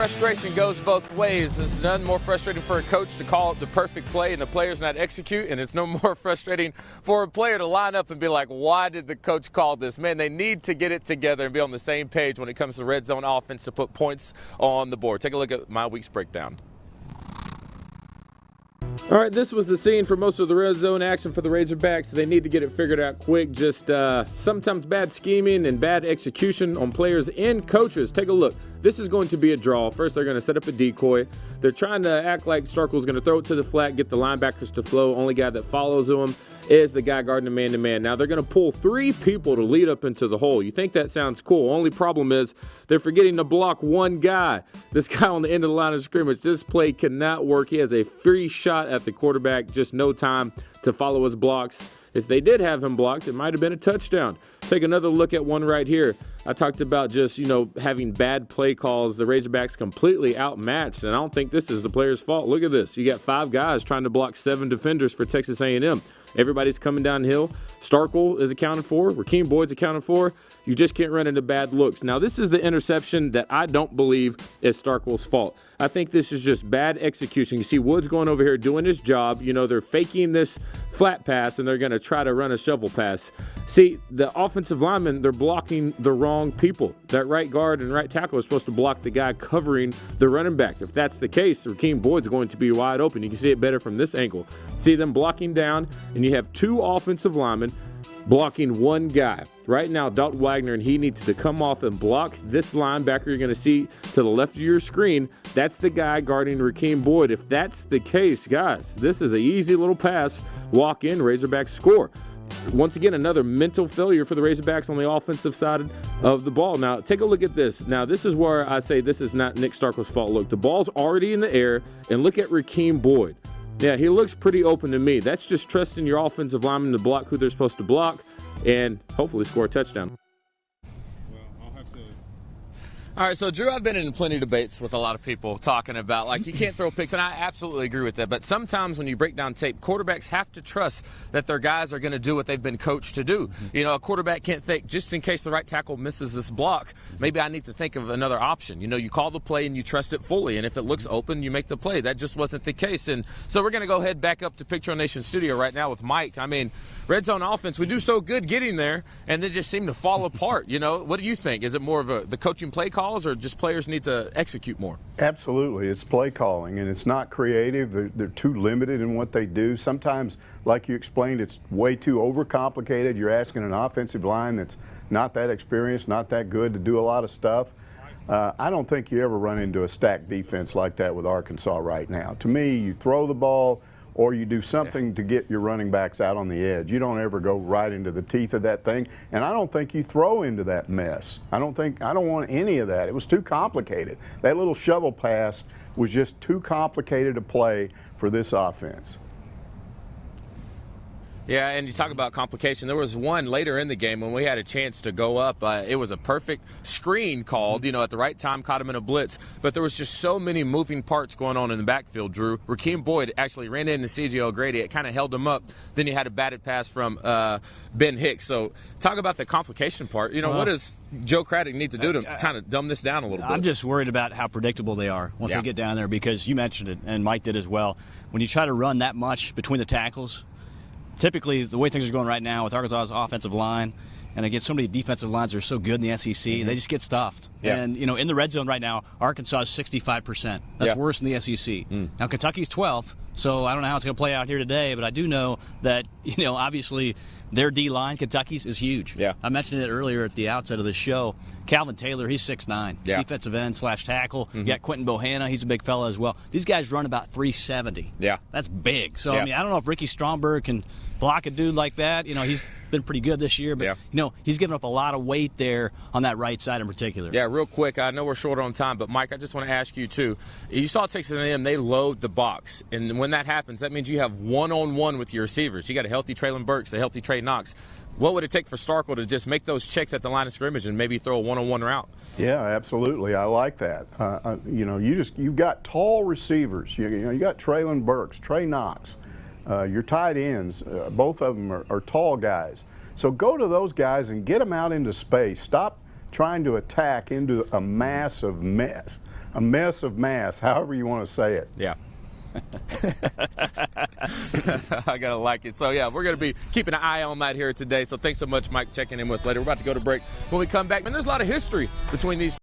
Frustration goes both ways. It's none more frustrating for a coach to call the perfect play and the players not execute, and it's no more frustrating for a player to line up and be like, why did the coach call this? Man, they need to get it together and be on the same page when it comes to red zone offense to put points on the board. Take a look at my week's breakdown. All right, this was the scene for most of the red zone action for the Razorbacks. They need to get it figured out quick. Just sometimes bad scheming and bad execution on players and coaches. Take a look. This is going to be a draw. First, they're going to set up a decoy. They're trying to act like Starkel's going to throw it to the flat, get the linebackers to flow. Only guy that follows him is the guy guarding the man-to-man. Now, they're going to pull 3 people to lead up into the hole. You think that sounds cool. Only problem is they're forgetting to block one guy. This guy on the end of the line of scrimmage. This play cannot work. He has a free shot at the quarterback. Just no time to follow his blocks. If they did have him blocked, it might have been a touchdown. Take another look at one right here. I talked about just, having bad play calls. The Razorbacks completely outmatched, and I don't think this is the player's fault. Look at this. You got 5 guys trying to block 7 defenders for Texas A&M. Everybody's coming downhill. Starkel is accounted for. Rakeem Boyd's accounted for. You just can't run into bad looks. Now, this is the interception that I don't believe is Starkel's fault. I think this is just bad execution. You see Woods going over here doing his job. They're faking this flat pass, and they're going to try to run a shovel pass. See, the offensive linemen, they're blocking the wrong people. That right guard and right tackle is supposed to block the guy covering the running back. If that's the case, Rakeem Boyd's going to be wide open. You can see it better from this angle. See them blocking down, and you have 2 offensive linemen blocking one guy. Right now, Dalton Wagner, and he needs to come off and block this linebacker you're going to see to the left of your screen. That's the guy guarding Rakeem Boyd. If that's the case, guys, this is an easy little pass. Walk in, Razorbacks score. Once again, another mental failure for the Razorbacks on the offensive side of the ball. Now, take a look at this. Now, this is where I say this is not Nick Starkel's fault. Look, the ball's already in the air, and look at Rakeem Boyd. Yeah, he looks pretty open to me. That's just trusting your offensive lineman to block who they're supposed to block and hopefully score a touchdown. All right, so Drew, I've been in plenty of debates with a lot of people talking about, you can't throw picks, and I absolutely agree with that. But sometimes when you break down tape, quarterbacks have to trust that their guys are going to do what they've been coached to do. A quarterback can't think, just in case the right tackle misses this block, maybe I need to think of another option. You call the play and you trust it fully, and if it looks open, you make the play. That just wasn't the case. And so we're going to go ahead back up to Picture Nation Studio right now with Mike. I mean, red zone offense, we do so good getting there, and they just seem to fall apart. What do you think? Is it more of the coaching play calls, or just players need to execute more? Absolutely. It's play calling, and it's not creative. They're too limited in what they do. Sometimes, like you explained, it's way too overcomplicated. You're asking an offensive line that's not that experienced, not that good to do a lot of stuff. I don't think you ever run into a stacked defense like that with Arkansas right now. To me, you throw the ball, or you do something to get your running backs out on the edge. You don't ever go right into the teeth of that thing, and I don't think you throw into that mess. I don't want any of that. It was too complicated. That little shovel pass was just too complicated to play for this offense. Yeah, and you talk about complication. There was one later in the game when we had a chance to go up. It was a perfect screen called, at the right time, caught him in a blitz. But there was just so many moving parts going on in the backfield, Drew. Rakeem Boyd actually ran into C.J. O'Grady. It kind of held him up. Then you had a batted pass from Ben Hicks. So talk about the complication part. What does Joe Craddock need to do to kind of dumb this down a little bit? I'm just worried about how predictable they are once they get down there, because you mentioned it, and Mike did as well. When you try to run that much between the tackles, typically, the way things are going right now with Arkansas's offensive line, and against so many defensive lines that are so good in the SEC, they just get stuffed. Yeah. And, in the red zone right now, Arkansas is 65%. That's worse than the SEC. Now, Kentucky's 12th, so I don't know how it's going to play out here today, but I do know that, obviously their D-line, Kentucky's, is huge. Yeah. I mentioned it earlier at the outset of the show. Calvin Taylor, he's 6'9", defensive end / tackle. You got Quentin Bohanna, he's a big fella as well. These guys run about 370. Yeah. That's big. So, I don't know if Ricky Stromberg can block a dude like that. He's been pretty good this year, but he's given up a lot of weight there on that right side in particular. Yeah, real quick, I know we're short on time, but Mike, I just want to ask you too. You saw Texas A&M, they load the box, and when that happens, that means you have one-on-one with your receivers. You got a healthy Traylon Burks, a healthy Trey Knox. What would it take for Starkel to just make those checks at the line of scrimmage and maybe throw a one-on-one route? Yeah, absolutely. I like that. You've got tall receivers. You got Traylon Burks, Trey Knox. Your tight ends, both of them are tall guys. So go to those guys and get them out into space. Stop trying to attack into a mass of mess. a mess of mass, however you want to say it. Yeah. I gotta like it. So yeah, we're gonna be keeping an eye on that here today. So thanks so much, Mike, checking in with later. We're about to go to break. When we come back, man, there's a lot of history between these